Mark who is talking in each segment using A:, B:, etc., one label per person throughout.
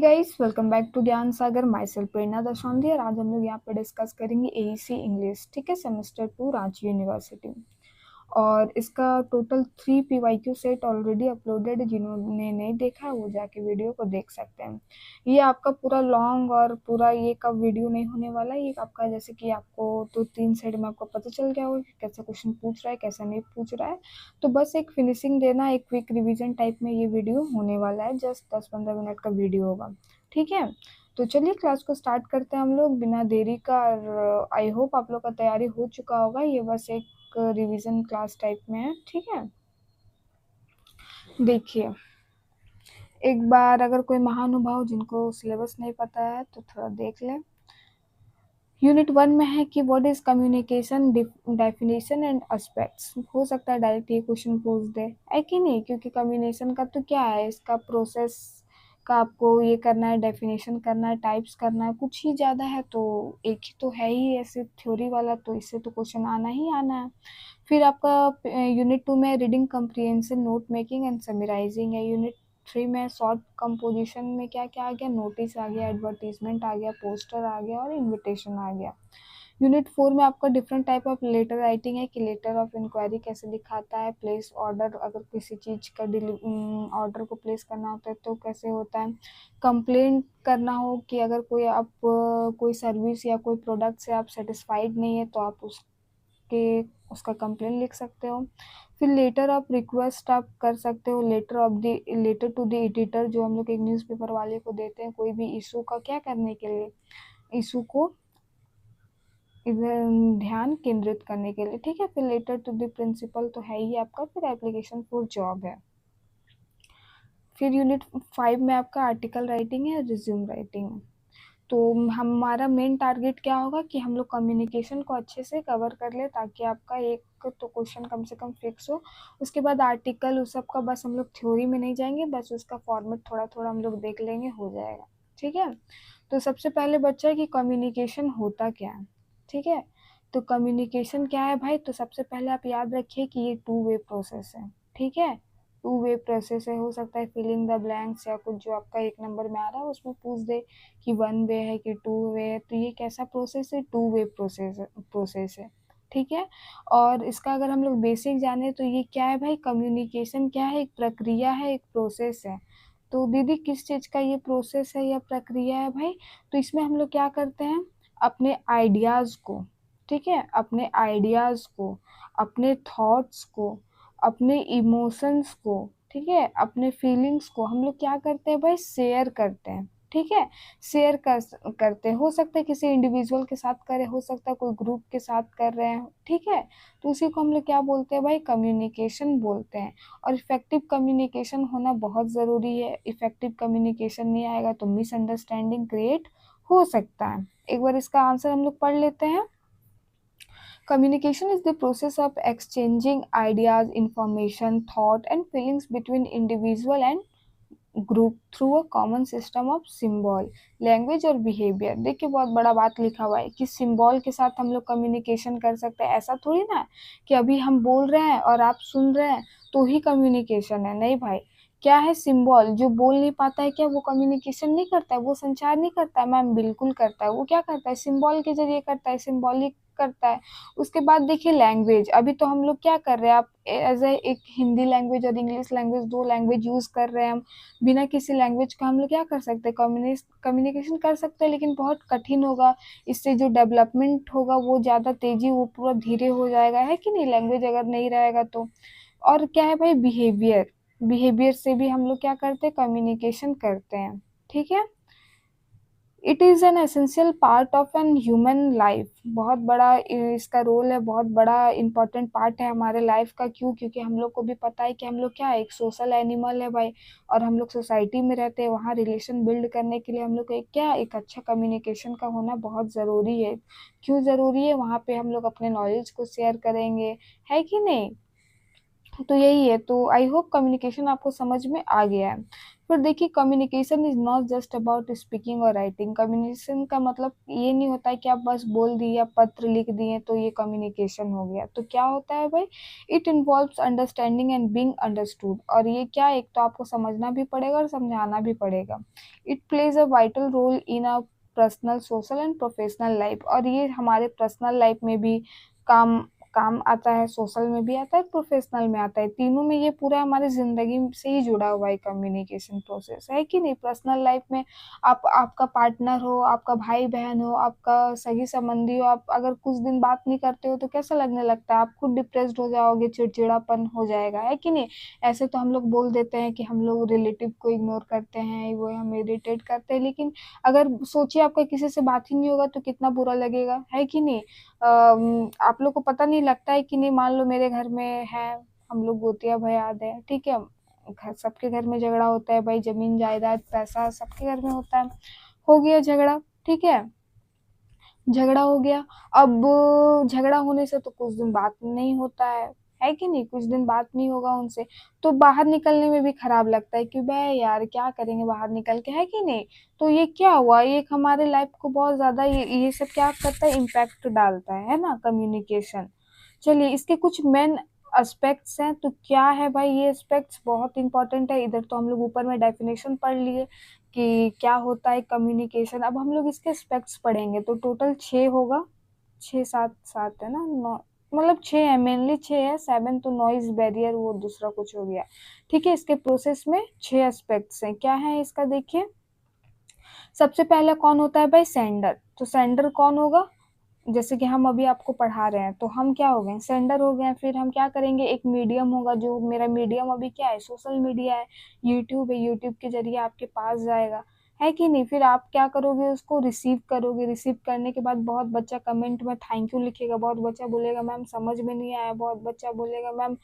A: Guys, welcome back to ज्ञान सागर। My self प्रेरणा दशौंधी और आज हम लोग यहाँ पर डिस्कस करेंगे एईसी इंग्लिश। ठीक है, सेमेस्टर 2 रांची यूनिवर्सिटी। और इसका total 3 PYQ set already uploaded है। जिन्होंने नहीं देखा है वो जाके वीडियो को देख सकते हैं। ये आपका पूरा लॉन्ग और पूरा ये का वीडियो नहीं होने वाला। ये आपका जैसे कि आपको तो 3 सेट में आपको पता चल गया होगा कि कैसा क्वेश्चन पूछ रहा है, कैसा नहीं पूछ रहा है। तो बस एक फिनिशिंग देना, एक क्विक रिवीजन टाइप में ये वीडियो होने वाला है। जस्ट 10-15 मिनट का वीडियो होगा। ठीक है, तो चलिए क्लास को स्टार्ट करते हैं हम लोग बिना देरी का। और आई होप आप लोग का तैयारी हो चुका होगा। ये बस एक रिवीजन क्लास टाइप में है। ठीक है, देखिए एक बार अगर कोई महानुभाव जिनको सिलेबस नहीं पता है तो थोड़ा देख लें। यूनिट 1 में है कि what is communication definition and aspects. हो सकता है डायरेक्ट ये क्वेश्चन पूछ दे, है कि नहीं, क्योंकि कम्युनिकेशन का तो क्या है, इसका प्रोसेस का आपको ये करना है, डेफिनेशन करना है, टाइप्स करना है, कुछ ही ज़्यादा है। तो एक ही तो है ही ऐसे थ्योरी वाला, तो इससे तो क्वेश्चन आना ही आना है। फिर आपका यूनिट 2 में reading comprehension, note making and summarising है। यूनिट 3 में शॉर्ट कंपोजिशन में क्या क्या आ गया, नोटिस आ गया, एडवर्टीजमेंट आ गया, पोस्टर आ गया और इनविटेशन आ गया। यूनिट 4 में आपका different type of letter writing है कि लेटर ऑफ इंक्वायरी कैसे दिखाता है, प्लेस ऑर्डर, अगर किसी चीज़ का ऑर्डर को प्लेस करना होता है तो कैसे होता है, कंप्लेंट करना हो कि अगर कोई आप कोई सर्विस या कोई प्रोडक्ट से आप सेटिस्फाइड नहीं है तो आप उसका कंप्लेंट लिख सकते हो। फिर लेटर ऑफ रिक्वेस्ट आप कर सकते हो, लेटर टू द एडिटर जो हम लोग एक न्यूज़पेपर वाले को देते हैं कोई भी इशू का क्या करने के लिए, इशू को इधर ध्यान केंद्रित करने के लिए। ठीक है, फिर लेटर टू द प्रिंसिपल तो है ही आपका। फिर एप्लीकेशन फॉर जॉब है। फिर यूनिट 5 में आपका आर्टिकल राइटिंग है, रिज्यूम राइटिंग है। तो हमारा मेन टारगेट क्या होगा कि हम लोग कम्युनिकेशन को अच्छे से कवर कर ले ताकि आपका एक तो क्वेश्चन कम से कम फिक्स हो। उसके बाद आर्टिकल उस सब का बस हम लोग थ्योरी में नहीं जाएंगे, बस उसका फॉर्मेट थोड़ा थोड़ा हम लोग देख लेंगे, हो जाएगा। ठीक है, तो सबसे पहले बच्चा है कि कम्युनिकेशन होता क्या है। ठीक है, तो कम्युनिकेशन क्या है भाई, तो सबसे पहले आप याद रखिए कि ये 2 वे प्रोसेस है। ठीक है, 2 वे प्रोसेस है। हो सकता है फिलिंग द ब्लैंक्स या कुछ जो आपका 1 नंबर में आ रहा है उसमें पूछ दे कि 1 वे है कि 2 वे है। तो ये कैसा प्रोसेस है, 2 वे प्रोसेस है। ठीक है, और इसका अगर हम लोग बेसिक जाने तो ये क्या है भाई, कम्युनिकेशन क्या है, एक प्रक्रिया है, एक प्रोसेस है। तो दीदी किस चीज़ का ये प्रोसेस है या प्रक्रिया है भाई, तो इसमें हम लोग क्या करते हैं, अपने आइडियाज़ को, ठीक है, अपने आइडियाज़ को, अपने थॉट्स को, अपने इमोशंस को, ठीक है, अपने फीलिंग्स को हम लोग क्या करते हैं भाई, शेयर करते हैं। ठीक है, शेयर करते हैं। हो सकता है किसी इंडिविजुअल के साथ करें, हो सकता है कोई ग्रुप के साथ कर रहे हैं। ठीक है, तो उसी को हम लोग क्या बोलते हैं भाई, कम्युनिकेशन बोलते हैं। और इफेक्टिव कम्युनिकेशन होना बहुत ज़रूरी है। इफेक्टिव कम्युनिकेशन नहीं आएगा तो मिसअंडरस्टैंडिंग क्रिएट हो सकता है। एक बार इसका आंसर हम लोग पढ़ लेते हैं। Communication is the process of exchanging ideas, information, thought, and feelings between individual and group through a common system of symbol, language और बिहेवियर। देखिए बहुत बड़ा बात लिखा हुआ है कि सिम्बॉल के साथ हम लोग कम्युनिकेशन कर सकते हैं। ऐसा थोड़ी ना कि अभी हम बोल रहे हैं और आप सुन रहे हैं तो ही कम्युनिकेशन है, नहीं भाई। क्या है, सिम्बॉल, जो बोल नहीं पाता है क्या वो कम्युनिकेशन नहीं करता है, वो संचार नहीं करता है मैम, बिल्कुल करता है। वो क्या करता है, सिम्बॉल के जरिए करता है, सिम्बॉलिक करता है। उसके बाद देखिए लैंग्वेज, अभी तो हम लोग क्या कर रहे हैं, आप एज ए एक हिंदी लैंग्वेज और इंग्लिश लैंग्वेज, 2 लैंग्वेज यूज़ कर रहे हैं हम। बिना किसी लैंग्वेज का हम लोग क्या कर सकते हैं, कम्युनिकेशन कर सकते हैं, लेकिन बहुत कठिन होगा। इससे जो डेवलपमेंट होगा वो ज़्यादा तेज़ी, वो पूरा धीरे हो जाएगा, है कि नहीं, लैंग्वेज अगर नहीं रहेगा तो। और क्या है भाई, बिहेवियर, बिहेवियर से भी हम लोग क्या करते हैं, कम्युनिकेशन करते हैं। ठीक है, it is an essential part of an human life. बहुत बड़ा इसका रोल है, बहुत बड़ा इंपॉर्टेंट पार्ट है हमारे लाइफ का। क्यों, क्योंकि हम लोग को भी पता है कि हम लोग क्या है, एक सोशल एनिमल है भाई। और हम लोग सोसाइटी में रहते हैं, वहाँ रिलेशन बिल्ड करने के लिए हम लोग को एक अच्छा कम्युनिकेशन का होना बहुत ज़रूरी है। क्यों ज़रूरी है, वहाँ पे हम लोग अपने नॉलेज को शेयर करेंगे, है कि नहीं। तो यही है, तो आई होप कम्युनिकेशन आपको समझ में आ गया है। फिर देखिए communication is not just about speaking और राइटिंग। कम्युनिकेशन का मतलब ये नहीं होता है कि आप बस बोल दिए या पत्र लिख दिए तो ये कम्युनिकेशन हो गया। तो क्या होता है भाई, it involves understanding and being understood. और ये क्या, एक तो आपको समझना भी पड़ेगा और समझाना भी पड़ेगा। It plays a vital role in a personal, social and professional life. और ये हमारे पर्सनल लाइफ में भी काम काम आता है, सोशल में भी आता है, प्रोफेशनल में आता है, तीनों में ये पूरा हमारी जिंदगी से ही जुड़ा हुआ है कम्युनिकेशन प्रोसेस, है कि नहीं। पर्सनल लाइफ में आप, आपका पार्टनर हो, आपका भाई बहन हो, आपका सगी संबंधी हो, आप अगर कुछ दिन बात नहीं करते हो तो कैसा लगने लगता है, आप खुद डिप्रेस्ड हो जाओगे, चिड़चिड़ापन हो जाएगा, है कि नहीं। ऐसे तो हम लोग बोल देते हैं कि हम लोग रिलेटिव को इग्नोर करते हैं, वो हमें इरिटेट करते हैं, लेकिन अगर सोचिए आपका किसी से बात ही नहीं होगा तो कितना बुरा लगेगा, है कि नहीं। आप लोग को पता नहीं लगता है कि नहीं, मान लो मेरे घर में है, हम लोग गोतिया भैयाद है, ठीक है, सबके घर में झगड़ा होता है भाई, जमीन जायदाद पैसा सबके घर में होता है। हो गया झगड़ा, ठीक है, झगड़ा हो गया। अब झगड़ा होने से तो कुछ दिन बात नहीं होता है कि नहीं, कुछ दिन बात नहीं होगा उनसे, तो बाहर निकलने में भी खराब लगता है कि भाई यार क्या करेंगे बाहर निकल के, है कि नहीं। तो ये क्या हुआ, ये एक हमारे लाइफ को बहुत ज्यादा ये सब क्या करता है, इम्पैक्ट डालता है ना, कम्युनिकेशन। चलिए इसके कुछ मेन एस्पेक्ट्स हैं, तो क्या है भाई, ये एस्पेक्ट्स बहुत इंपॉर्टेंट है। इधर तो हम लोग ऊपर में डेफिनेशन पढ़ लिए कि क्या होता है कम्युनिकेशन, अब हम लोग इसके एस्पेक्ट्स पढ़ेंगे, तो टोटल 6 होगा, 6 7 7 है ना, 9, मतलब 6 है, मेनली 6 है, 7 तो नॉइज बैरियर वो दूसरा कुछ हो गया, ठीक है। इसके प्रोसेस में 6 एस्पेक्ट्स हैं, क्या है इसका देखिए। सबसे पहला कौन होता है भाई, सेंडर। तो सेंडर कौन होगा, जैसे कि हम अभी आपको पढ़ा रहे हैं तो हम क्या हो गए, सेंडर हो गए। फिर हम क्या करेंगे, एक मीडियम होगा, जो मेरा मीडियम अभी क्या है, सोशल मीडिया है, यूट्यूब है, यूट्यूब के जरिए आपके पास जाएगा, है कि नहीं। फिर आप क्या करोगे, उसको रिसीव करोगे, रिसीव करने के बाद बहुत बच्चा कमेंट में थैंक यू लिखेगा, बहुत बच्चा बोलेगा मैम समझ में नहीं आया, बहुत बच्चा बोलेगा मैम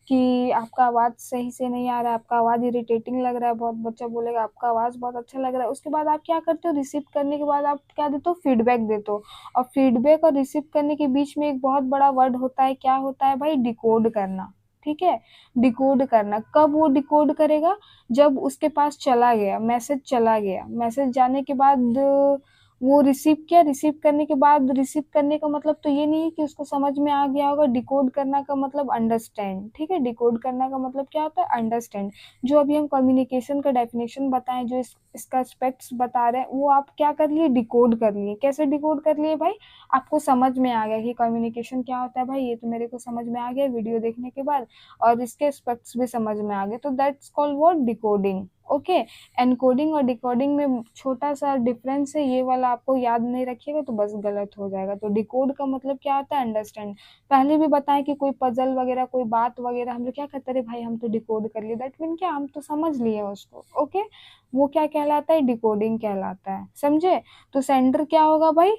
A: कि आपका आवाज़ सही से नहीं आ रहा है, आपका आवाज़ इरिटेटिंग लग रहा है, बहुत बच्चा बोलेगा आपका आवाज़ बहुत अच्छा लग रहा है। उसके बाद आप क्या करते हो, रिसीव करने के बाद आप क्या देते हो, फीडबैक देते हो। और फीडबैक और रिसीव करने के बीच में एक बहुत बड़ा वर्ड होता है, क्या होता है भाई, डिकोड करना, ठीक है। डिकोड करना, कब वो डिकोड करेगा, जब उसके पास चला गया मैसेज, चला गया मैसेज जाने के बाद वो रिसीव किया, रिसीव करने के बाद, रिसीव करने का मतलब तो ये नहीं है कि उसको समझ में आ गया होगा, डिकोड करना का मतलब अंडरस्टैंड, ठीक है। डिकोड करना का मतलब क्या होता है, अंडरस्टैंड। जो अभी हम कम्युनिकेशन का डेफिनेशन बताएं, जो इसका एस्पेक्ट्स बता रहे हैं, वो आप क्या कर लिए, डिकोड कर लिए। कैसे डिकोड कर लिए भाई, आपको समझ में आ गया कि कम्युनिकेशन क्या होता है भाई, ये तो मेरे को समझ में आ गया वीडियो देखने के बाद, और इसके एस्पेक्ट्स भी समझ में आ गए, तो that's called what, decoding, okay. Encoding और डिकोडिंग में छोटा सा डिफरेंस है, ये वाला आपको याद नहीं रखिएगा तो बस गलत हो जाएगा। तो डिकोड का मतलब क्या होता है, अंडरस्टैंड। पहले भी बताएं कि कोई पजल वगैरह, कोई बात वगैरह, हम लोग क्या कहते हैं, भाई हम तो डिकोड कर लिए, दैट मीन क्या, हम तो समझ लिए उसको, ओके। वो क्या कहलाता है, डिकोडिंग कहलाता है, समझे। तो सेंडर क्या होगा भाई,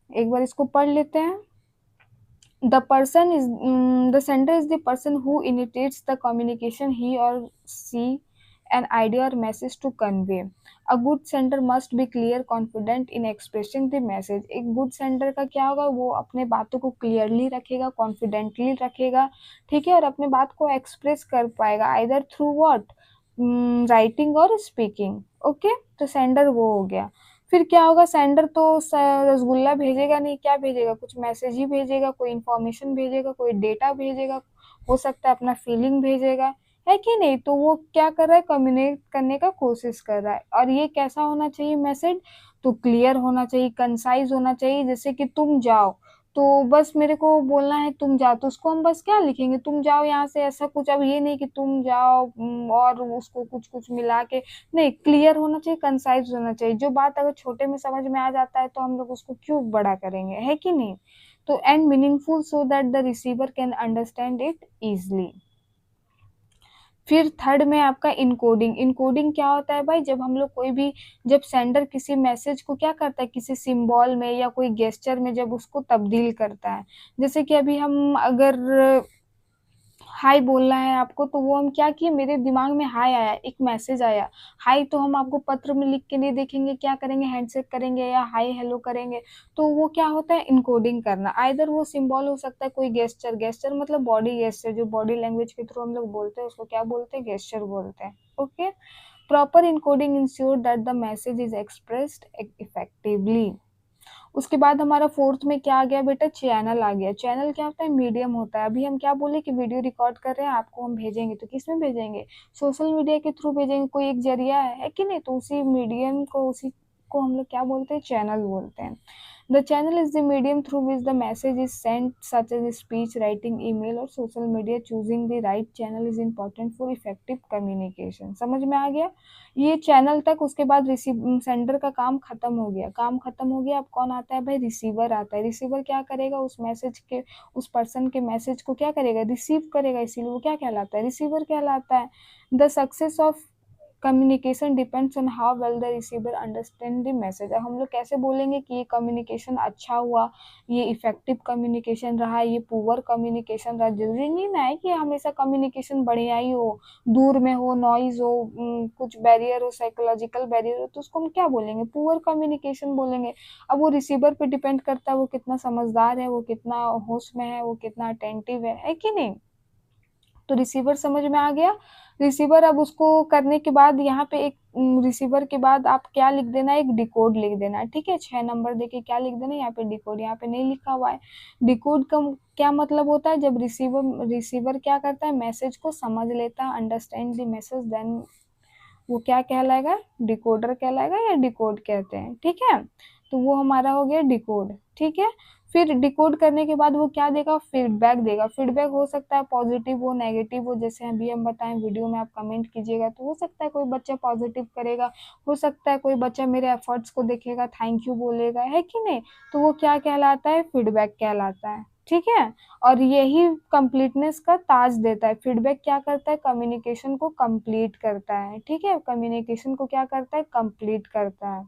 A: एक बार इसको पढ़ लेते हैं। The sender is the person who initiates the communication, he or she an idea or message to convey. A good sender must be clear, confident in expressing the message. एक good sender का क्या होगा, वो अपने बातों को clearly रखेगा, confidently रखेगा, ठीक है, और अपने बात को express कर पाएगा, either through what, राइटिंग और स्पीकिंग, ओके। तो सेंडर वो हो गया। फिर क्या होगा, सेंडर तो रसगुल्ला भेजेगा नहीं, क्या भेजेगा, कुछ मैसेज ही भेजेगा, कोई इंफॉर्मेशन भेजेगा, कोई डेटा भेजेगा, हो सकता है अपना फीलिंग भेजेगा, है कि नहीं। तो वो क्या कर रहा है, कम्युनिकेट करने का कोशिश कर रहा है। और ये कैसा होना चाहिए मैसेज, तो क्लियर होना चाहिए, कंसाइज होना चाहिए। जैसे कि तुम जाओ, तो बस मेरे को बोलना है तुम जाओ, तो उसको हम बस क्या लिखेंगे, तुम जाओ यहाँ से, ऐसा कुछ। अब ये नहीं कि तुम जाओ और उसको कुछ कुछ मिला के, नहीं, क्लियर होना चाहिए, कंसाइज होना चाहिए। जो बात अगर छोटे में समझ में आ जाता है तो हम लोग उसको क्यों बड़ा करेंगे, है कि नहीं। तो and meaningful so that the receiver can understand it easily. फिर थर्ड में आपका इनकोडिंग। इनकोडिंग क्या होता है भाई, जब हम लोग कोई भी, जब सेंडर किसी मैसेज को क्या करता है, किसी सिंबल में या कोई गेस्चर में जब उसको तब्दील करता है, जैसे कि अभी हम अगर हाय बोलना है आपको, तो वो हम क्या किए, मेरे दिमाग में हाय आया, एक मैसेज आया हाय, तो हम आपको पत्र में लिख के नहीं देखेंगे, क्या करेंगे, हैंडशेक करेंगे या हाय हेलो करेंगे। तो वो क्या होता है, इनकोडिंग करना। आइदर वो सिंबल हो सकता है, कोई गेस्चर, गेस्चर मतलब बॉडी गेस्चर, जो बॉडी लैंग्वेज के थ्रू हम लोग बोलते हैं उसको क्या बोलते हैं, गेस्चर बोलते हैं, okay. Proper encoding ensure that the message is expressed effectively. उसके बाद हमारा फोर्थ में क्या आ गया बेटा, चैनल आ गया। चैनल क्या होता है, मीडियम होता है। अभी हम क्या बोले कि वीडियो रिकॉर्ड कर रहे हैं, आपको हम भेजेंगे, तो किस में भेजेंगे, सोशल मीडिया के थ्रू भेजेंगे, कोई एक जरिया है कि नहीं, तो उसी मीडियम को, उसी को हम लोग क्या बोलते हैं, चैनल बोलते हैं। The channel is the medium through which the message is sent, such as speech, writing, email और social media. Choosing the right channel is important for effective communication. समझ में आ गया, ये चैनल तक। उसके बाद रिसीव सेंडर का काम खत्म हो गया, काम खत्म हो गया। अब कौन आता है भाई, रिसीवर आता है। रिसीवर क्या करेगा, उस मैसेज के, उस पर्सन के मैसेज को क्या करेगा, रिसीव करेगा, इसीलिए वो क्या कहलाता है, रिसीवर कहलाता है। The success of communication depends on how well the receiver understand the message. अब हम लोग कैसे बोलेंगे कि ये कम्युनिकेशन अच्छा हुआ, ये इफेक्टिव कम्युनिकेशन रहा, ये पुअर कम्युनिकेशन रहा। जरूरी नहीं ना है कि हमेशा कम्युनिकेशन बढ़िया ही हो, दूर में हो, नॉइज हो, कुछ बैरियर हो, साइकोलॉजिकल बैरियर हो, तो उसको हम क्या बोलेंगे, पुअर कम्युनिकेशन बोलेंगे। अब वो रिसीवर पे डिपेंड करता है, वो कितना समझदार है, वो कितना होश में है, वो कितना अटेंटिव है कि नहीं। तो रिसीवर समझ में आ गया। रिसीवर, अब उसको करने के बाद यहाँ पे एक रिसीवर के बाद आप क्या लिख देना, एक डिकोड लिख देना, ठीक है। 6 नंबर देके क्या लिख देना, यहाँ पे डिकोड, यहाँ पे नहीं लिखा हुआ है। डिकोड का क्या मतलब होता है, जब रिसीवर क्या करता है, मैसेज को समझ लेता है, अंडरस्टैंड द मैसेज, देन वो क्या कहलाएगा, डिकोडर कहलाएगा, या डिकोड कहते हैं, ठीक है। तो वो हमारा हो गया डिकोड, ठीक है। फिर डिकोड करने के बाद वो क्या देगा, फीडबैक देगा। फीडबैक हो सकता है पॉजिटिव हो, नेगेटिव हो, जैसे अभी हम बताएं वीडियो में, आप कमेंट कीजिएगा, तो हो सकता है कोई बच्चा पॉजिटिव करेगा, हो सकता है कोई बच्चा मेरे एफर्ट्स को देखेगा, थैंक यू बोलेगा, है कि नहीं। तो वो क्या कहलाता है, फीडबैक कहलाता है, ठीक है। और यही कंप्लीटनेस का ताज देता है। फीडबैक क्या करता है, कम्युनिकेशन को कंप्लीट करता है, ठीक है। कम्युनिकेशन को क्या करता है, कंप्लीट करता है।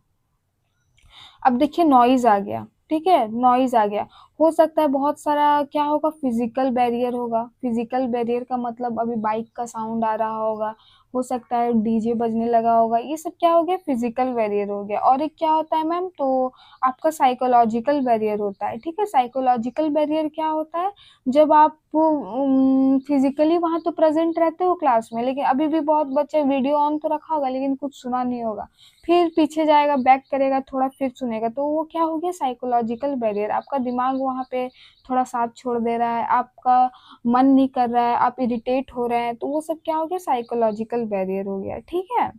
A: अब देखिए नॉइज आ गया, ठीक है, नॉइज आ गया। हो सकता है बहुत सारा क्या होगा, फिजिकल बैरियर होगा। फिजिकल बैरियर का मतलब अभी बाइक का साउंड आ रहा होगा, हो सकता है डीजे बजने लगा होगा, ये सब क्या हो गया, फिजिकल बैरियर हो गया। और एक क्या होता है मैम, तो आपका साइकोलॉजिकल बैरियर होता है, ठीक है। साइकोलॉजिकल बैरियर क्या होता है, जब आप फिजिकली वहां तो प्रेजेंट रहते हो क्लास में, लेकिन अभी भी बहुत बच्चे वीडियो ऑन तो रखा होगा लेकिन कुछ सुना नहीं होगा, फिर पीछे जाएगा, बैक करेगा थोड़ा, फिर सुनेगा, तो वो क्या हो गया, साइकोलॉजिकल बैरियर। आपका दिमाग वहाँ पे थोड़ा साथ छोड़ दे रहा है, आपका मन नहीं कर रहा है, आप इरिटेट हो रहे हैं, तो वो सब क्या हो गया, साइकोलॉजिकल बैरियर हो गया, ठीक है।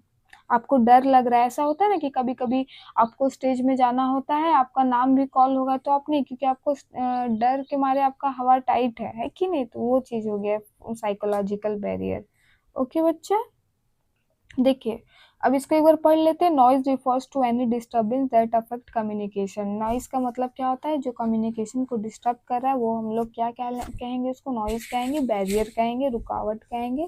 A: आपको डर लग रहा है, ऐसा होता है ना कि कभी कभी आपको स्टेज में जाना होता है, आपका नाम भी कॉल होगा तो आप नहीं, क्योंकि आपको डर के मारे आपका हवा टाइट है कि नहीं, तो वो चीज हो गया साइकोलॉजिकल बैरियर। ओके बच्चा, देखिए अब इसको एक बार पढ़ लेते हैं। Noise refers to any disturbance that affect communication. Noise का मतलब क्या होता है, जो कम्युनिकेशन को डिस्टर्ब कर रहा है, वो हम लोग क्या कहेंगे, उसको नॉइज कहेंगे, बैरियर कहेंगे, रुकावट कहेंगे,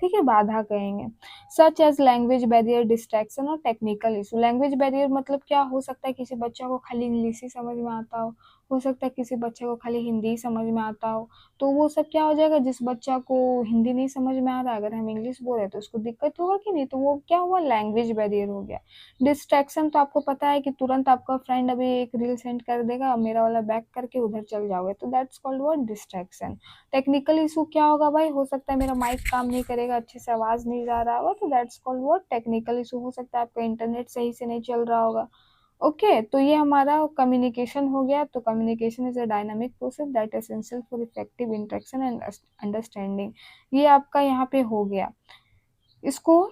A: ठीक है, बाधा कहेंगे। Such as language barrier, distraction और टेक्निकल इशू। लैंग्वेज बैरियर मतलब क्या हो सकता है, किसी बच्चा को खाली इंग्लिश ही समझ में आता हो सकता है किसी बच्चे को खाली हिंदी ही समझ में आता हो, तो वो सब क्या हो जाएगा, जिस बच्चा को हिंदी नहीं समझ में आ रहा, अगर हम इंग्लिश बोल रहे हैं तो उसको दिक्कत होगा कि नहीं, तो वो क्या हुआ, लैंग्वेज बैरियर हो गया। डिस्ट्रैक्शन तो आपको पता है कि तुरंत आपका फ्रेंड अभी एक रील सेंड कर देगा, मेरा वाला बैक करके उधर चल जाओगे, तो that's called word distraction. Technical issue क्या होगा भाई, हो सकता है मेरा माइक काम नहीं करेगा, अच्छे से आवाज नहीं जा रहा होगा, तो that's called word technical issue. हो सकता है आपका इंटरनेट सही से नहीं चल रहा होगा। ओके, तो ये हमारा कम्युनिकेशन हो गया। तो communication is a dynamic process that essential for effective interaction and understanding. ये आपका यहाँ पे हो गया। इसको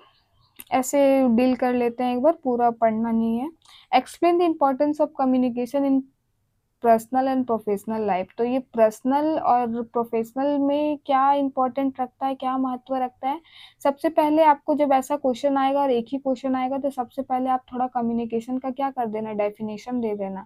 A: ऐसे डील कर लेते हैं, एक बार पूरा पढ़ना नहीं है। Explain the importance of communication in personal and professional life. तो ये पर्सनल और प्रोफेशनल में क्या इंपॉर्टेंट रखता है, क्या महत्व रखता है। सबसे पहले आपको जब ऐसा क्वेश्चन आएगा और एक ही क्वेश्चन आएगा, तो सबसे पहले आप थोड़ा कम्युनिकेशन का क्या कर देना, डेफिनेशन दे देना,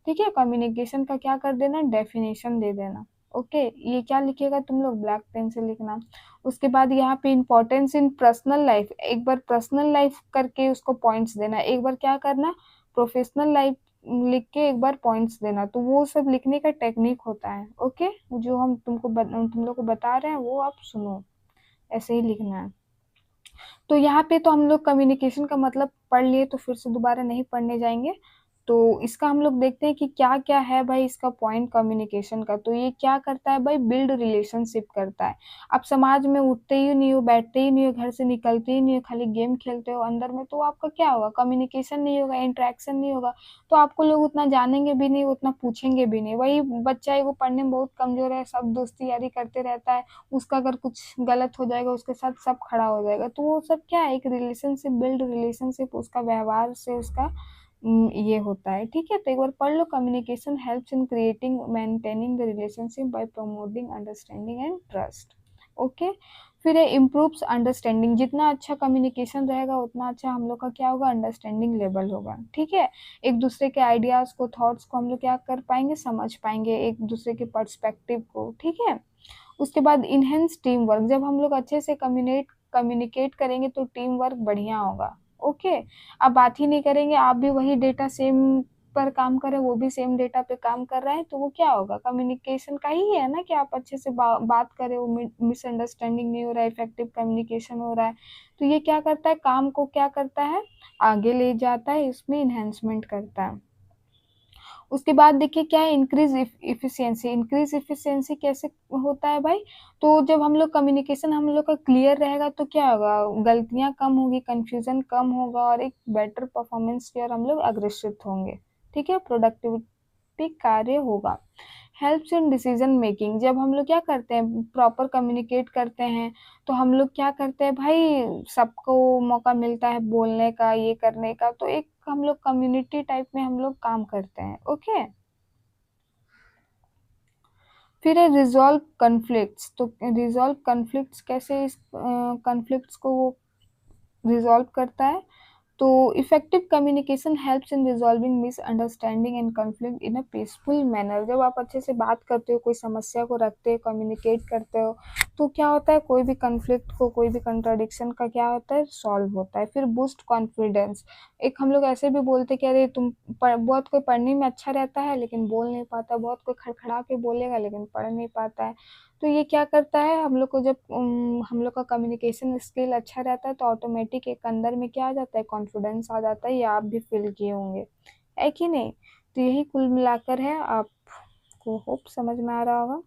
A: ठीक है। कम्युनिकेशन का क्या कर देना, डेफिनेशन दे देना। ओके, ये क्या लिखेगा तुम लोग, ब्लैक पेन से लिखना। उसके बाद यहाँ पे इंपॉर्टेंस इन पर्सनल लाइफ, एक बार पर्सनल लाइफ करके उसको पॉइंट्स देना, एक बार क्या करना, प्रोफेशनल लाइफ लिख के एक बार पॉइंट्स देना। तो वो सब लिखने का टेक्निक होता है, ओके। जो हम तुम लोग को बता रहे हैं वो आप सुनो, ऐसे ही लिखना है। तो यहाँ पे तो हम लोग कम्युनिकेशन का मतलब पढ़ लिए, तो फिर से दोबारा नहीं पढ़ने जाएंगे। तो इसका हम लोग देखते हैं कि क्या-क्या है भाई इसका पॉइंट कम्युनिकेशन का। तो ये क्या करता है भाई, बिल्ड रिलेशनशिप करता है। आप समाज में उठते ही नहीं हो, बैठते ही नहीं हो, घर से निकलते ही नहीं हो, खाली गेम खेलते हो अंदर में, तो आपका क्या होगा, कम्युनिकेशन नहीं होगा, इंटरेक्शन नहीं होगा, तो आपको लोग उतना जानेंगे भी नहीं, उतना पूछेंगे भी नहीं। वही बच्चा है वो पढ़ने में बहुत कमज़ोर है, सब दोस्ती यारी करते रहता है, उसका अगर कुछ गलत हो जाएगा उसके साथ सब खड़ा हो जाएगा। तो वो सब क्या है, एक रिलेशनशिप, बिल्ड रिलेशनशिप, उसका व्यवहार से उसका ये होता है, ठीक है? तो एक बार पढ़ लो, communication helps in creating maintaining the relationship by promoting understanding and trust. Okay, फिर है इम्प्रूव्स अंडरस्टैंडिंग। जितना अच्छा कम्युनिकेशन रहेगा उतना अच्छा हम लोग का क्या होगा, अंडरस्टैंडिंग लेवल होगा, ठीक है? एक दूसरे के आइडियाज को, थॉट्स को हम लोग क्या कर पाएंगे, समझ पाएंगे, एक दूसरे के पर्सपेक्टिव को, ठीक है? उसके बाद इनहेंस टीम वर्क। जब हम लोग अच्छे से कम्युनिकेट करेंगे तो टीम वर्क बढ़िया होगा। ओके, आप बात ही नहीं करेंगे, आप भी वही डेटा सेम पर काम कर रहे हैं, वो भी सेम डेटा पे काम कर रहा है, तो वो क्या होगा, कम्युनिकेशन का ही है ना, कि आप अच्छे से बात कर रहे हो, मिसअंडरस्टैंडिंग नहीं हो रहा है, इफेक्टिव कम्युनिकेशन हो रहा है। तो ये क्या करता है, काम को क्या करता है, आगे ले जाता है, इसमें इन्हेंसमेंट करता है। उसके बाद देखिए क्या है, इंक्रीज इफिशियंसी। इंक्रीज इफिशियंसी कैसे होता है भाई, तो जब हम लोग कम्युनिकेशन हम लोग का क्लियर रहेगा तो क्या होगा, गलतियां कम होगी, कंफ्यूजन कम होगा, और एक बेटर परफॉर्मेंस की ओर हम लोग अग्रसित होंगे, ठीक है? प्रोडक्टिविटी कार्य होगा। Helps in decision making. जब हम लोग क्या करते हैं, प्रॉपर कम्युनिकेट करते हैं, तो हम लोग क्या करते हैं भाई, सबको मौका मिलता है बोलने का, ये करने का, तो एक हम लोग कम्युनिटी टाइप में हम लोग काम करते हैं। ओके, फिर है रिजॉल्व कन्फ्लिक्ट्स। तो रिजॉल्व कन्फ्लिक्ट्स कैसे, इस कन्फ्लिक्ट्स को वो रिजॉल्व करता है, तो effective communication helps in resolving misunderstanding and conflict in a peaceful manner. जब आप अच्छे से बात करते हो, कोई समस्या को रखते हो, कम्युनिकेट करते हो, तो क्या होता है, कोई भी कन्फ्लिक्ट को, कोई भी कंट्राडिक्शन का क्या होता है, सॉल्व होता है। फिर बूस्ट कॉन्फिडेंस। एक हम लोग ऐसे भी बोलते हैं कि अरे तुम बहुत कोई पढ़ने में अच्छा रहता है लेकिन बोल नहीं पाता, बहुत कोई खड़खड़ा के बोलेगा लेकिन पढ़ नहीं पाता है। तो ये क्या करता है, हम लोग को जब हम लोग का कम्युनिकेशन स्किल अच्छा रहता है तो ऑटोमेटिक एक अंदर में क्या आ जाता है, कॉन्फिडेंस आ जाता है। ये आप भी फील किए होंगे, है कि नहीं? तो यही कुल मिलाकर है, आपको होप समझ में आ रहा होगा।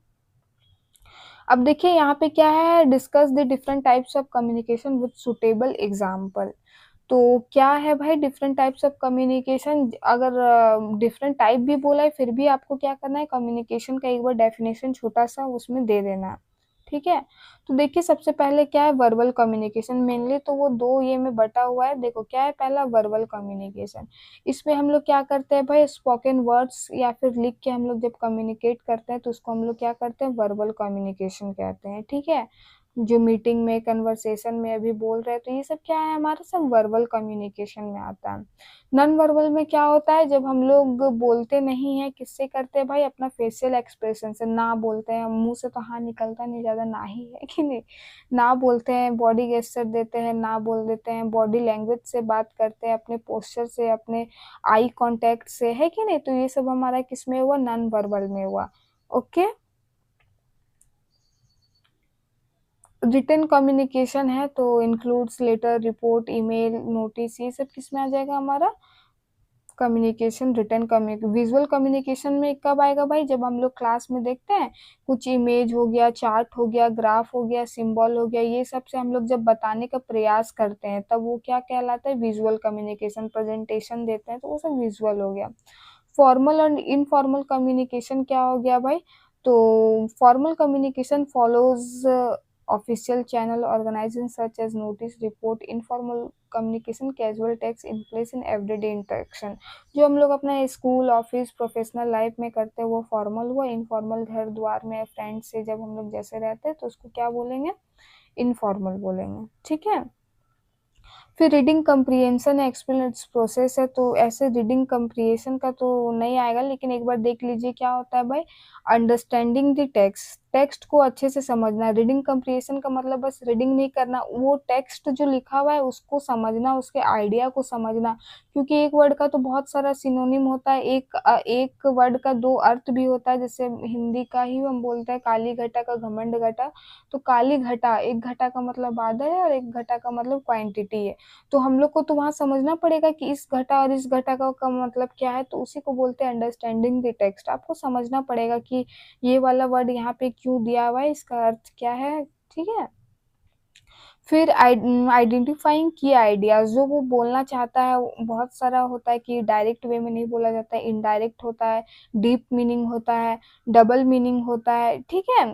A: अब देखिए यहाँ पे क्या है, discuss the different types of communication with suitable example. तो क्या है भाई, डिफरेंट टाइप्स ऑफ कम्युनिकेशन, अगर डिफरेंट टाइप भी बोला है फिर भी आपको क्या करना है, कम्युनिकेशन का एक बार डेफिनेशन छोटा सा उसमें दे देना है, ठीक है? तो देखिए सबसे पहले क्या है, वर्बल कम्युनिकेशन। मेनली तो वो दो ये में बटा हुआ है। देखो क्या है, पहला वर्बल कम्युनिकेशन। इसमें हम लोग क्या करते हैं भाई, स्पोकन वर्ड्स या फिर लिख के हम लोग जब कम्युनिकेट करते हैं तो उसको हम लोग क्या करते हैं, वर्बल कम्युनिकेशन कहते हैं, ठीक है? जो मीटिंग में, कन्वर्सेशन में अभी बोल रहे हैं, तो ये सब क्या है, हमारा सब वर्बल कम्युनिकेशन में आता है। नॉन वर्बल में क्या होता है, जब हम लोग बोलते नहीं है, किससे करते हैं भाई, अपना फेशियल एक्सप्रेशन से। ना बोलते हैं, मुंह से तो हाँ निकलता नहीं ज्यादा, ना ही है कि नहीं, ना बोलते हैं, बॉडी गेस्चर देते हैं, ना बोल देते हैं, बॉडी लैंग्वेज से बात करते हैं, अपने पोस्चर से, अपने आई कांटेक्ट से, है कि नहीं? तो ये सब हमारा किस में हुआ, नॉन वर्बल में हुआ। ओके, रिटन कम्युनिकेशन है तो includes letter, report, email, notice, ये सब किस में आ जाएगा हमारा, communication, written communication. Visual communication में कब आएगा भाई, जब हम लोग क्लास में देखते हैं कुछ इमेज हो गया, चार्ट हो गया, ग्राफ हो गया, सिंबल हो गया, ये सब से हम लोग जब बताने का प्रयास करते हैं तब वो क्या कहलाता है, विजुअल कम्युनिकेशन। प्रेजेंटेशन देते हैं तो वो सब विजुअल हो गया। फॉर्मल एंड इनफॉर्मल कम्युनिकेशन क्या हो गया भाई, तो formal communication follows official channel organization such as notice, report. Informal communication casual text in place in everyday interaction. जो हम लोग अपना स्कूल, ऑफिस, प्रोफेशनल लाइफ में करते हैं वो फॉर्मल हुआ। इनफॉर्मल घर द्वार में फ्रेंड्स से जब हम लोग जैसे रहते हैं तो उसको क्या बोलेंगे, इनफॉर्मल बोलेंगे, ठीक है? फिर रीडिंग कम्प्रिहेंशन एक्सपीरियंस प्रोसेस है, तो ऐसे रीडिंग कम्प्रिहेंशन का तो नहीं आएगा, लेकिन एक बार देख लीजिए क्या होता है भाई, अंडरस्टैंडिंग द टेक्स्ट। टेक्स्ट को अच्छे से समझना। रीडिंग कम्प्रीहेंशन का मतलब बस रीडिंग नहीं करना, वो टेक्स्ट जो लिखा हुआ है उसको समझना, उसके आइडिया को समझना, क्योंकि एक वर्ड का तो बहुत सारा सिनोनिम होता है, एक वर्ड का दो अर्थ भी होता है। जैसे हिंदी का ही हम बोलते हैं काली घटा का घमंड घटा, तो काली घटा, एक घटा का मतलब बादल है और एक घटा का मतलब क्वांटिटी है। तो हम लोग को तो वहां समझना पड़ेगा कि इस घटा और इस घटा का मतलब क्या है, तो उसी को बोलते हैं अंडरस्टैंडिंग द टेक्स्ट। आपको समझना पड़ेगा कि ये वाला वर्ड यहाँ पे क्यों दिया हुआ है, इसका अर्थ क्या है, ठीक है। फिर आइडेंटिफाइंग की आइडियाज, जो वो बोलना चाहता है, बहुत सारा होता है कि डायरेक्ट वे में नहीं बोला जाता है, इनडायरेक्ट होता है, डीप मीनिंग होता है, डबल मीनिंग होता है, ठीक है।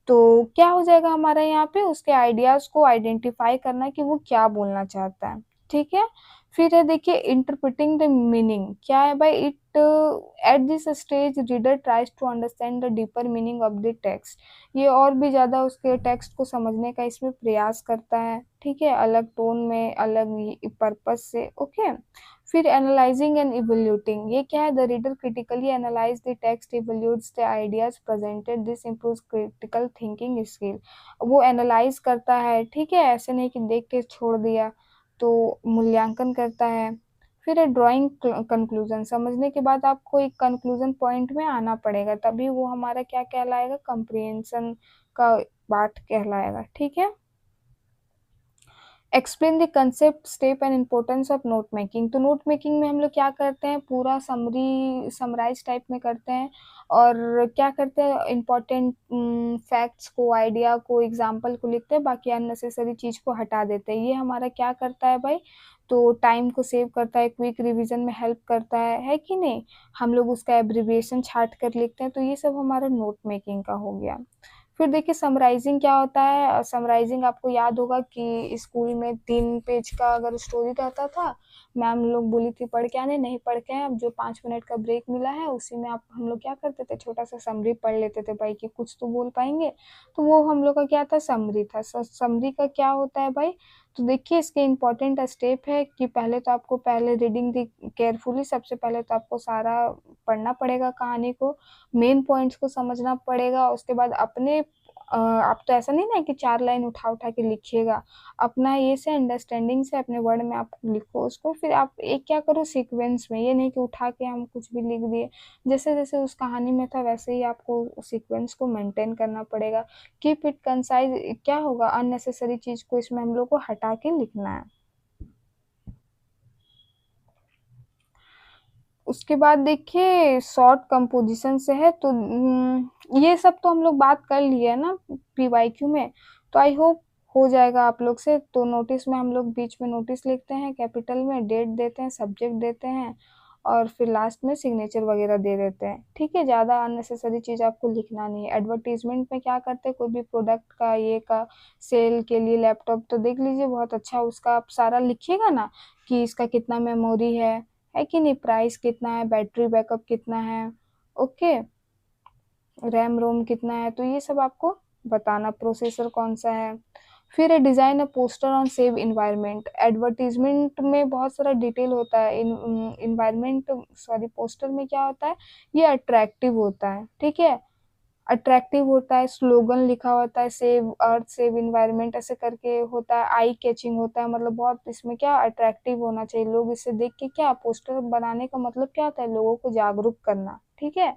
A: तो क्या हो जाएगा हमारा यहाँ पे, उसके आइडियाज को आइडेंटिफाई करना कि वो क्या बोलना चाहता है, ठीक है। फिर है देखिए इंटरप्रिटिंग द मीनिंग, क्या है भाई, it at this stage reader tries to understand the deeper meaning of the text. ये और भी ज्यादा उसके टेक्स्ट को समझने का इसमें प्रयास करता है, ठीक है, अलग टोन में, अलग पर्पस से, ओके। फिर एनालाइजिंग एंड इवैल्यूएटिंग, ये क्या है, the reader critically analyse the text, evaluates the ideas presented, this improves critical thinking skill. वो एनालाइज करता है, ठीक है, ऐसे नहीं कि देख के छोड़ दिया, तो मूल्यांकन करता है। फिर ड्राइंग कंक्लूजन, समझने के बाद आपको एक कंक्लूजन पॉइंट में आना पड़ेगा, तभी वो हमारा क्या कहलाएगा, कंप्रिहेंशन का पार्ट कहलाएगा, ठीक है। Explain the concept, step and importance of note making, तो नोट मेकिंग में हम लोग क्या करते हैं, पूरा समराइज टाइप में करते हैं, और क्या करते हैं, इम्पोर्टेंट फैक्ट्स को, आइडिया को, एग्जाम्पल को लिखते हैं, बाकी अननेसेसरी चीज को हटा देते हैं। ये हमारा क्या करता है भाई, तो टाइम को सेव करता है, क्विक रिवीजन में हेल्प करता है कि नहीं। हम लोग उसका एब्रिविएशन छाट कर लिखते हैं, तो ये सब हमारा नोट मेकिंग का हो गया। फिर देखिए समराइजिंग क्या होता है, समराइजिंग आपको याद होगा कि स्कूल में 3 पेज का अगर स्टोरी रहता था, मैम लोग बोली थी पढ़ के आने, नहीं पढ़ के आए, अब जो 5 मिनट का ब्रेक मिला है उसी में आप हम लोग क्या करते थे, छोटा सा समरी पढ़ लेते थे भाई, कि कुछ तो बोल पाएंगे। तो वो हम लोग का क्या था, समरी था। समरी का क्या होता है भाई, तो देखिए इसके इम्पोर्टेंट स्टेप है कि पहले तो आपको पहले रीडिंग दी केयरफुली, सबसे पहले तो आपको सारा पढ़ना पड़ेगा कहानी को, मेन पॉइंट्स को समझना पड़ेगा, उसके बाद अपने आप तो ऐसा नहीं ना कि 4 लाइन उठा उठा के लिखिएगा, अपना ये से अंडरस्टैंडिंग से अपने वर्ड में आप लिखो उसको। फिर आप एक क्या करो, सीक्वेंस में, ये नहीं कि उठा के हम कुछ भी लिख दिए, जैसे जैसे उस कहानी में था वैसे ही आपको सीक्वेंस को मेंटेन करना पड़ेगा। कीप इट कंसाइज, क्या होगा, अननेसेसरी चीज को इसमें हम लोग को हटा के लिखना है। उसके बाद देखिए शॉर्ट कंपोजिशन से है, तो ये सब तो हम लोग बात कर लिए है ना पीवाईक्यू में, तो आई होप हो जाएगा आप लोग से। तो नोटिस में हम लोग बीच में नोटिस लिखते हैं, कैपिटल में डेट देते हैं, सब्जेक्ट देते हैं, और फिर लास्ट में सिग्नेचर वगैरह दे देते हैं, ठीक है। ज़्यादा अननेसेसरी चीज़ आपको लिखना नहीं है। एडवर्टीजमेंट में क्या करते हैं, कोई भी प्रोडक्ट का, ये का सेल के लिए लैपटॉप, तो देख लीजिए बहुत अच्छा, उसका आप सारा लिखिएगा ना, कि इसका कितना मेमोरी है कि नहीं, प्राइस कितना है, बैटरी बैकअप कितना है, ओके, रैम रोम कितना है, तो ये सब आपको बताना, प्रोसेसर कौन सा है। फिर design a poster on save environment, advertisement में बहुत सारा डिटेल होता है, इन्वायरमेंट सॉरी पोस्टर में क्या होता है, ये अट्रैक्टिव होता है, ठीक है, अट्रैक्टिव होता है, स्लोगन लिखा होता है, सेव अर्थ सेव इन्वायरमेंट ऐसे करके होता है, आई कैचिंग होता है, मतलब बहुत इसमें क्या अट्रैक्टिव होना चाहिए, लोग इसे देख के, क्या पोस्टर बनाने का मतलब क्या होता है, लोगों को जागरूक करना, ठीक है।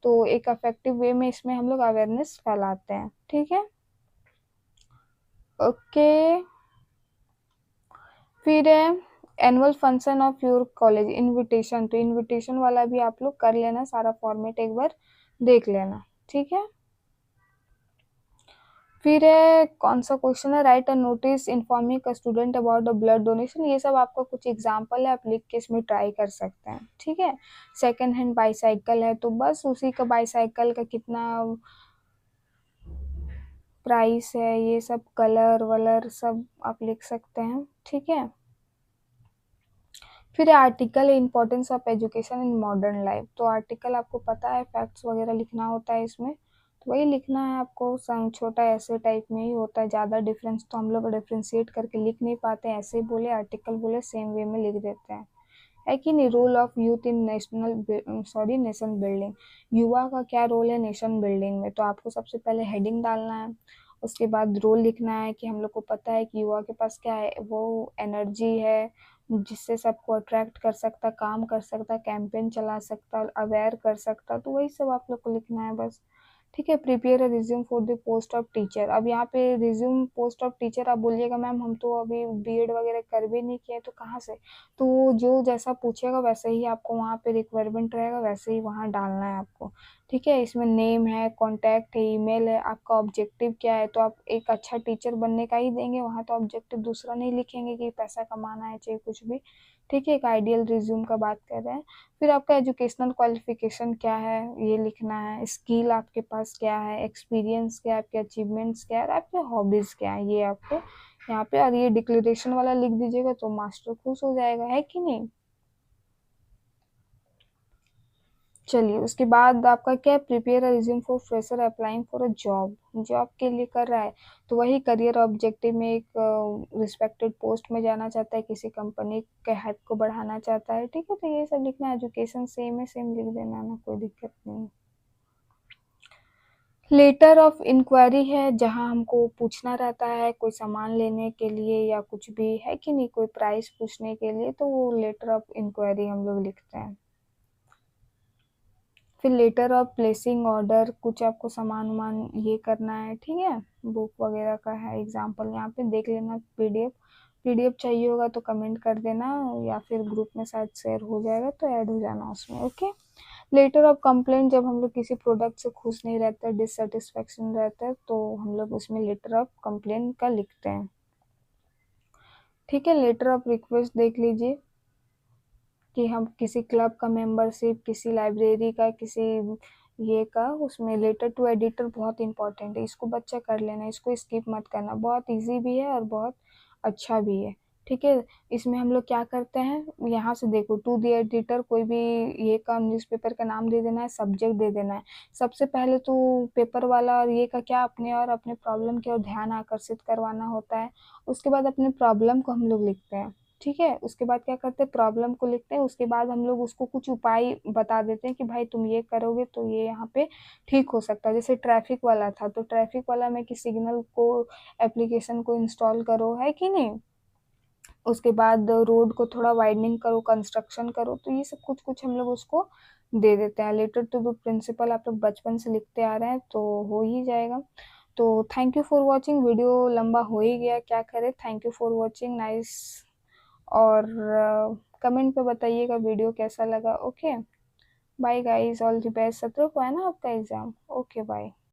A: तो एक अफेक्टिव वे में इसमें हम लोग अवेयरनेस फैलाते हैं, ठीक है, ओके। फिर है annual function of your college, invitation, तो इनविटेशन वाला भी आप लोग कर लेना, सारा फॉर्मेट एक बार देख लेना, ठीक है। फिर है कौन सा क्वेश्चन है, right a notice informing a student about the blood donation, ये सब आपका कुछ एग्जांपल है, आप लिख के इसमें ट्राई कर सकते हैं, ठीक है। सेकंड हैंड बाईसाइकिल है, तो बस उसी का बाईसाइकिल का कितना प्राइस है, ये सब कलर वलर सब आप लिख सकते हैं, ठीक है। फिर article importance of education in modern life, तो आर्टिकल आपको पता है फैक्ट्स वगैरह लिखना होता है इसमें, तो वही लिखना है आपको, छोटा ऐसे टाइप में ही होता है, ज़्यादा डिफरेंस तो हम लोग डिफ्रेंशिएट करके लिख नहीं पाते हैं, ऐसे ही बोले आर्टिकल बोले सेम वे में लिख देते हैं, है कि नहीं। Role of youth in nation building, युवा का क्या रोल है नेशन बिल्डिंग में। तो आपको सबसे पहले हेडिंग डालना है, उसके बाद रोल लिखना है कि हम लोग को पता है कि युवा के पास क्या है, वो एनर्जी है जिससे सबको अट्रैक्ट कर सकता, काम कर सकता, कैंपेन चला सकता, अवेयर कर सकता। तो वही सब आप लोग को लिखना है बस। ठीक है। Prepare a resume for the post of teacher. अब यहाँ पे रिज्यूम पोस्ट ऑफ टीचर आप बोलिएगा मैम हम तो अभी बीएड वगैरह कर भी नहीं किए तो कहाँ से। तो जो जैसा पूछेगा वैसे ही आपको वहाँ पे रिक्वायरमेंट रहेगा, वैसे ही वहाँ डालना है आपको। ठीक है। इसमें नेम है, कॉन्टैक्ट है, ईमेल है, आपका ऑब्जेक्टिव क्या है। तो आप एक अच्छा टीचर बनने का ही देंगे वहाँ, तो ऑब्जेक्टिव दूसरा नहीं लिखेंगे कि पैसा कमाना है चाहे कुछ भी। ठीक है। एक आइडियल रिज्यूम का बात कर रहे हैं। फिर आपका एजुकेशनल क्वालिफिकेशन क्या है ये लिखना है, स्किल आपके पास क्या है, एक्सपीरियंस क्या है, आपके अचीवमेंट्स क्या है, आपके हॉबीज क्या है, ये आपको यहाँ पे। और ये डिक्लेरेशन वाला लिख दीजिएगा तो मास्टर खुश हो जाएगा, है कि नहीं। चलिए उसके बाद आपका क्या, prepare a resume for fresher applying for a job. Job के लिए कर रहा है तो वही करियर ऑब्जेक्टिव में एक रिस्पेक्टेड पोस्ट में जाना चाहता है, किसी कंपनी के हेड को बढ़ाना चाहता है। ठीक है। तो ये सब लिखना है। एजुकेशन सेम है, सेम लिख देना ना, कोई दिक्कत नहीं। लेटर ऑफ इंक्वायरी है जहाँ हमको पूछना रहता है कोई सामान लेने के लिए या कुछ भी, है कि नहीं, कोई प्राइस पूछने के लिए, तो वो लेटर ऑफ इंक्वायरी हम लोग लिखते हैं। फिर लेटर ऑफ प्लेसिंग ऑर्डर, कुछ आपको सामान वामान ये करना है। ठीक है। बुक वगैरह का है एग्जाम्पल, यहाँ पे देख लेना। पीडीएफ पीडीएफ चाहिए होगा तो कमेंट कर देना, या फिर ग्रुप में शायद शेयर हो जाएगा तो ऐड हो जाना उसमें। ओके। लेटर ऑफ कंप्लेंट, जब हम लोग किसी प्रोडक्ट से खुश नहीं रहते, डिससेटिस्फेक्शन रहता है, तो हम लोग उसमें लेटर ऑफ कंप्लेंट का लिखते हैं। ठीक है। लेटर ऑफ रिक्वेस्ट देख लीजिए कि हम किसी क्लब का मेंबरशिप, किसी लाइब्रेरी का, किसी ये का, उसमें लेटर टू एडिटर बहुत इंपॉर्टेंट है, इसको बच्चा कर लेना, इसको स्किप मत करना, बहुत इजी भी है और बहुत अच्छा भी है। ठीक है। इसमें हम लोग क्या करते हैं, यहाँ से देखो, टू द एडिटर कोई भी ये का न्यूज़पेपर का नाम दे देना है, सब्जेक्ट दे देना है। सबसे पहले तो पेपर वाला और ये का क्या, अपने और अपने प्रॉब्लम की ओर ध्यान आकर्षित करवाना होता है। उसके बाद अपने प्रॉब्लम को हम लोग लिखते हैं। ठीक है। उसके बाद क्या करते हैं, प्रॉब्लम को लिखते हैं, उसके बाद हम लोग उसको कुछ उपाय बता देते हैं कि भाई तुम ये करोगे तो ये यहाँ पे ठीक हो सकता है। जैसे ट्रैफिक वाला था तो ट्रैफिक वाला में कि सिग्नल को, एप्लीकेशन को इंस्टॉल करो, है कि नहीं। उसके बाद रोड को थोड़ा वाइडनिंग करो, कंस्ट्रक्शन करो, तो ये सब कुछ कुछ हम लोग उसको दे देते हैं। लेटर टू द प्रिंसिपल आप लोग बचपन से लिखते आ रहे हैं तो हो ही जाएगा। तो thank you for watching. Video लंबा हो ही गया, क्या करें। Thank you for watching, nice. और कमेंट पे बताइएगा वीडियो कैसा लगा। Okay. Bye guys, all the best. 17 को है ना आपका एग्जाम। Okay bye.